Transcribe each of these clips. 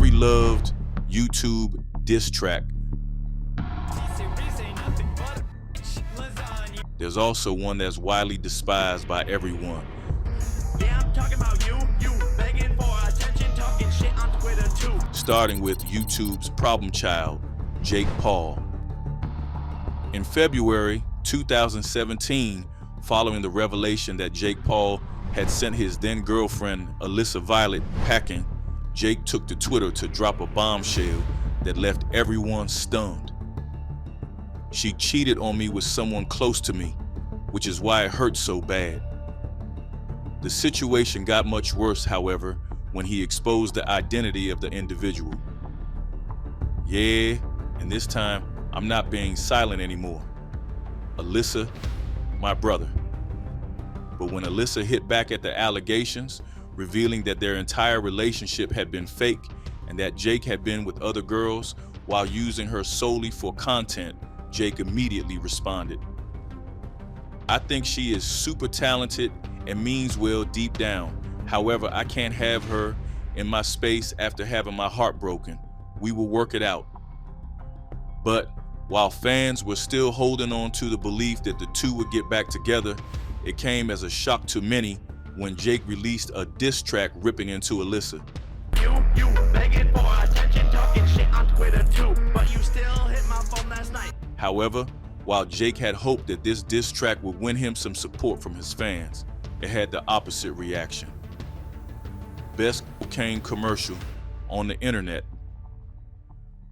every loved YouTube diss track, there's also one that's widely despised by everyone. Yeah, I'm talking about you begging for attention, talking shit on Twitter too. Starting with YouTube's problem child, Jake Paul. In February 2017, following the revelation that Jake Paul had sent his then girlfriend Alyssa Violet packing, Jake took to Twitter to drop a bombshell that left everyone stunned. She cheated on me with someone close to me, which is why it hurt so bad. The situation got much worse, however, when he exposed the identity of the individual. Yeah, and this time, I'm not being silent anymore. Alyssa, my brother. But when Alyssa hit back at the allegations, revealing that their entire relationship had been fake and that Jake had been with other girls while using her solely for content, Jake immediately responded. I think she is super talented and means well deep down. However, I can't have her in my space after having my heart broken. We will work it out. But while fans were still holding on to the belief that the two would get back together, it came as a shock to many when Jake released a diss track ripping into Alyssa. You begging for attention, talking shit on Twitter too, but you still hit my phone last night. However, while Jake had hoped that this diss track would win him some support from his fans, it had the opposite reaction. Best cocaine commercial on the internet.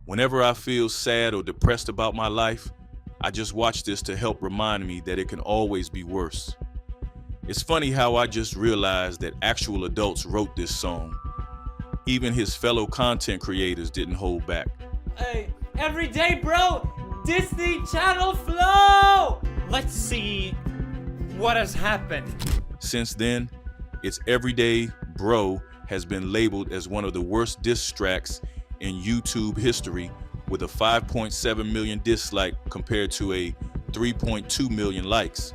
Whenever I feel sad or depressed about my life, I just watch this to help remind me that it can always be worse. It's funny how I just realized that actual adults wrote this song. Even his fellow content creators didn't hold back. Hey, every day, bro, Disney Channel flow! Let's see what has happened. Since then, its everyday bro has been labeled as one of the worst diss tracks in YouTube history, with a 5.7 million dislike compared to a 3.2 million likes.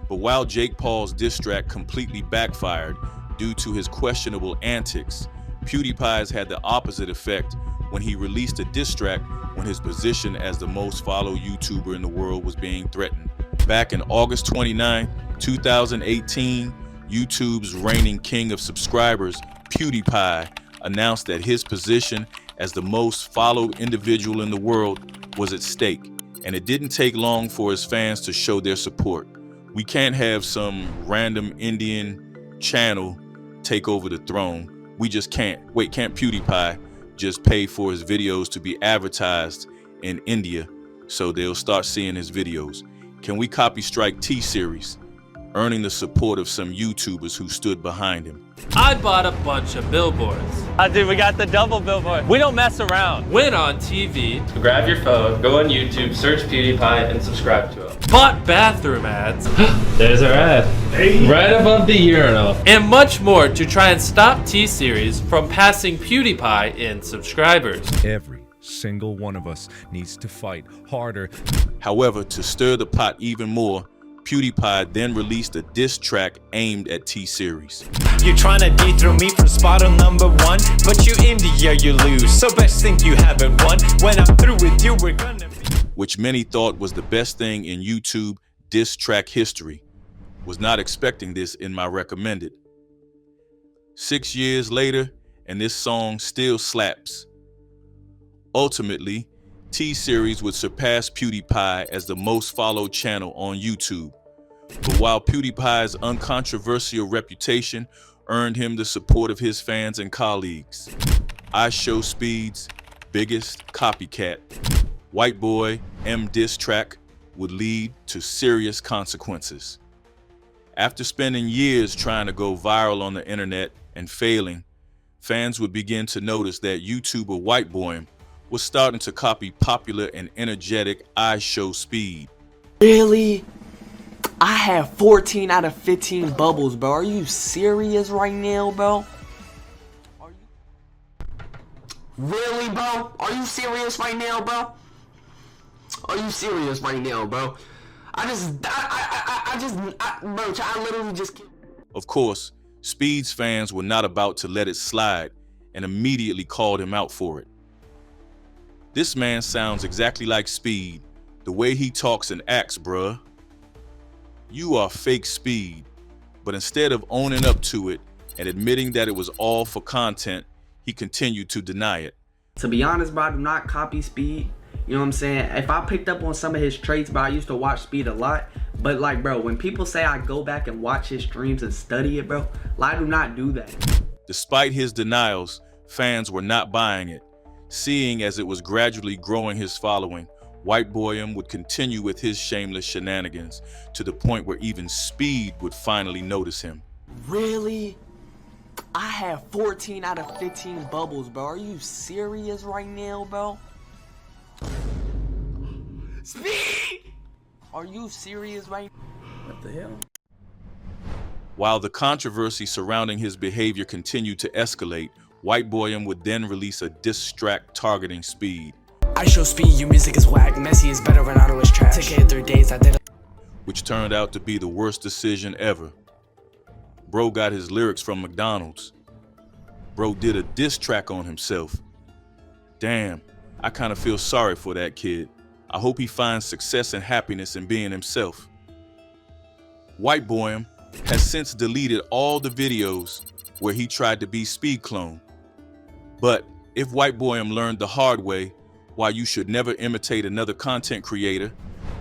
But while Jake Paul's diss track completely backfired due to his questionable antics, PewDiePie's had the opposite effect when he released a diss track when his position as the most followed YouTuber in the world was being threatened. Back in August 29, 2018, YouTube's reigning king of subscribers, PewDiePie, announced that his position as the most followed individual in the world was at stake, and it didn't take long for his fans to show their support. We can't have some random Indian channel take over the throne. We just can't. Wait, can't PewDiePie just pay for his videos to be advertised in India so they'll start seeing his videos? Can we copy strike T-Series, earning the support of some YouTubers who stood behind him? I bought a bunch of billboards. Dude, we got the double billboard. We don't mess around. Went on TV. Grab your phone, go on YouTube, search PewDiePie, and subscribe to him. Bought bathroom ads. There's our ad. Hey. Right above the urinal. And much more to try and stop T-Series from passing PewDiePie in subscribers. Every single one of us needs to fight harder. However, to stir the pot even more, PewDiePie then released a diss track aimed at T-Series. You tryna dethrone me from spot on number one, but you India, you lose. So best think you haven't won. When I'm through with you, we're gonna be. Which many thought was the best thing in YouTube diss track history. Was not expecting this in my recommended. 6 years later, and this song still slaps. Ultimately, T-Series would surpass PewDiePie as the most followed channel on YouTube. But while PewDiePie's uncontroversial reputation earned him the support of his fans and colleagues, iShowSpeed's biggest copycat, White Boy M diss track, would lead to serious consequences. After spending years trying to go viral on the internet and failing, fans would begin to notice that YouTuber White Boy was starting to copy popular and energetic iShowSpeed. Really? I have 14 out of 15 bubbles, bro. Are you serious right now, bro? Really, bro? Are you serious right now, bro? Are you serious right now, bro? I literally just... Of course, Speed's fans were not about to let it slide, and immediately called him out for it. This man sounds exactly like Speed, the way he talks and acts, bruh. You are fake Speed, but instead of owning up to it and admitting that it was all for content, he continued to deny it. To be honest, bro, I do not copy Speed. You know what I'm saying? If I picked up on some of his traits, bro, I used to watch Speed a lot. But like, bro, when people say I go back and watch his streams and study it, bro, I do not do that. Despite his denials, fans were not buying it. Seeing as it was gradually growing his following, White Boyum would continue with his shameless shenanigans to the point where even Speed would finally notice him. Really? I have 14 out of 15 bubbles, bro. Are you serious right now, bro? Speed! Are you serious right now? What the hell? While the controversy surrounding his behavior continued to escalate, White Boyum would then release a distrack targeting Speed. I show Speed your music is whack, Messi is better, Ronaldo is trash. Took it in 3 days, I did. Which turned out to be the worst decision ever. Bro got his lyrics from McDonald's. Bro did a diss track on himself. Damn, I kind of feel sorry for that kid. I hope he finds success and happiness in being himself. White Boyum has since deleted all the videos where he tried to be Speed clone. But if White Boyum learned the hard way why you should never imitate another content creator,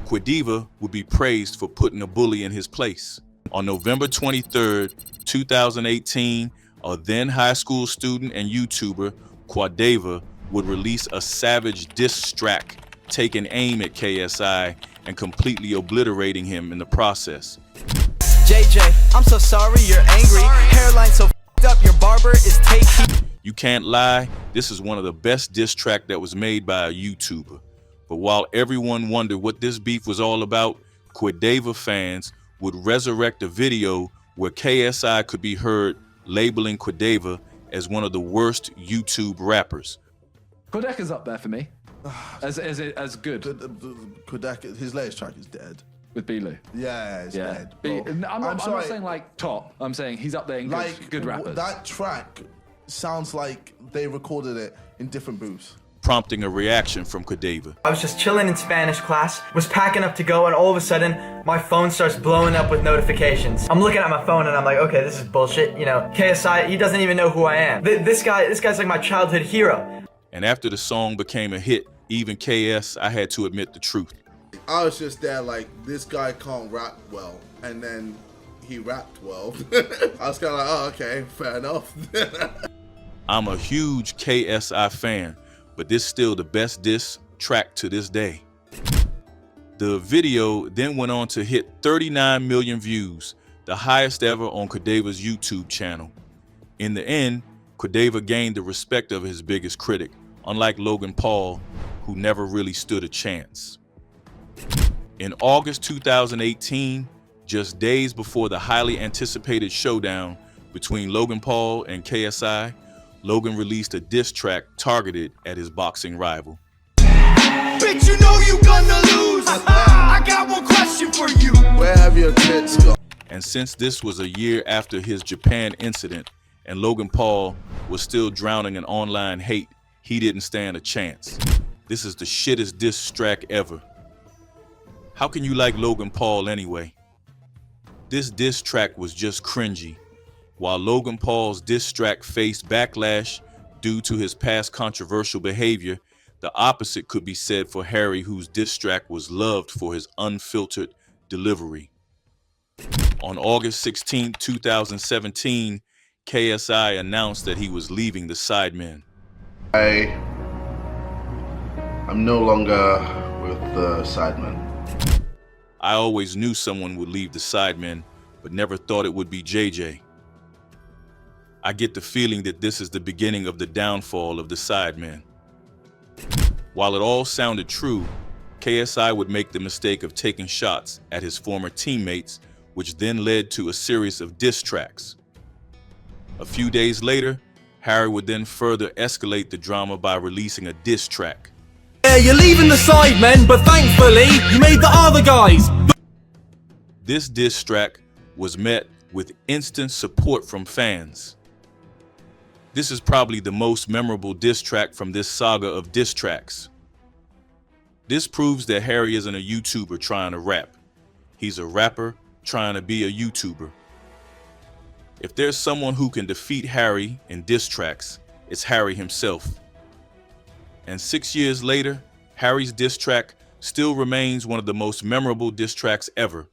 Quidiva would be praised for putting a bully in his place. On November 23rd, 2018, a then high school student and YouTuber, Quidiva, would release a savage diss track taking aim at KSI and completely obliterating him in the process. JJ, I'm so sorry you're angry. Hairline so f***ed up, your barber is taking. You can't lie, this is one of the best diss track that was made by a YouTuber. But while everyone wondered what this beef was all about, Quidiva fans would resurrect a video where KSI could be heard labeling Quidiva as one of the worst YouTube rappers. Kodak is up there for me. As good. Kodak, his latest track is dead. With Belu. Yeah, it's dead. I'm not saying like top. I'm saying he's up there in good rappers. That track sounds like they recorded it in different booths. Prompting a reaction from Quidiva. I was just chilling in Spanish class, was packing up to go, and all of a sudden, my phone starts blowing up with notifications. I'm looking at my phone and I'm like, okay, this is bullshit. You know, KSI, he doesn't even know who I am. This guy's like my childhood hero. And after the song became a hit, even KS, I had to admit the truth. I was just there like, this guy can't rap well, and then he rapped well. I was kind of like, oh, okay, fair enough. I'm a huge KSI fan, but this is still the best diss track to this day. The video then went on to hit 39 million views, the highest ever on Quidiva's YouTube channel. In the end, Quidiva gained the respect of his biggest critic, unlike Logan Paul, who never really stood a chance. In August 2018, just days before the highly anticipated showdown between Logan Paul and KSI, Logan released a diss track targeted at his boxing rival. Bitch, you know you gonna lose. I got one question for you. Where have your tits gone? And since this was a year after his Japan incident and Logan Paul was still drowning in online hate, he didn't stand a chance. This is the shittest diss track ever. How can you like Logan Paul anyway? This diss track was just cringy. While Logan Paul's diss track faced backlash due to his past controversial behavior, the opposite could be said for Harry, whose diss track was loved for his unfiltered delivery. On August 16, 2017, KSI announced that he was leaving the Sidemen. I'm no longer with the Sidemen. I always knew someone would leave the Sidemen, but never thought it would be JJ. I get the feeling that this is the beginning of the downfall of the Sidemen. While it all sounded true, KSI would make the mistake of taking shots at his former teammates, which then led to a series of diss tracks. A few days later, Harry would then further escalate the drama by releasing a diss track. Yeah, you're leaving the Sidemen, but thankfully, you made the other guys. This diss track was met with instant support from fans. This is probably the most memorable diss track from this saga of diss tracks. This proves that Harry isn't a YouTuber trying to rap. He's a rapper trying to be a YouTuber. If there's someone who can defeat Harry in diss tracks, it's Harry himself. And 6 years later, Harry's diss track still remains one of the most memorable diss tracks ever.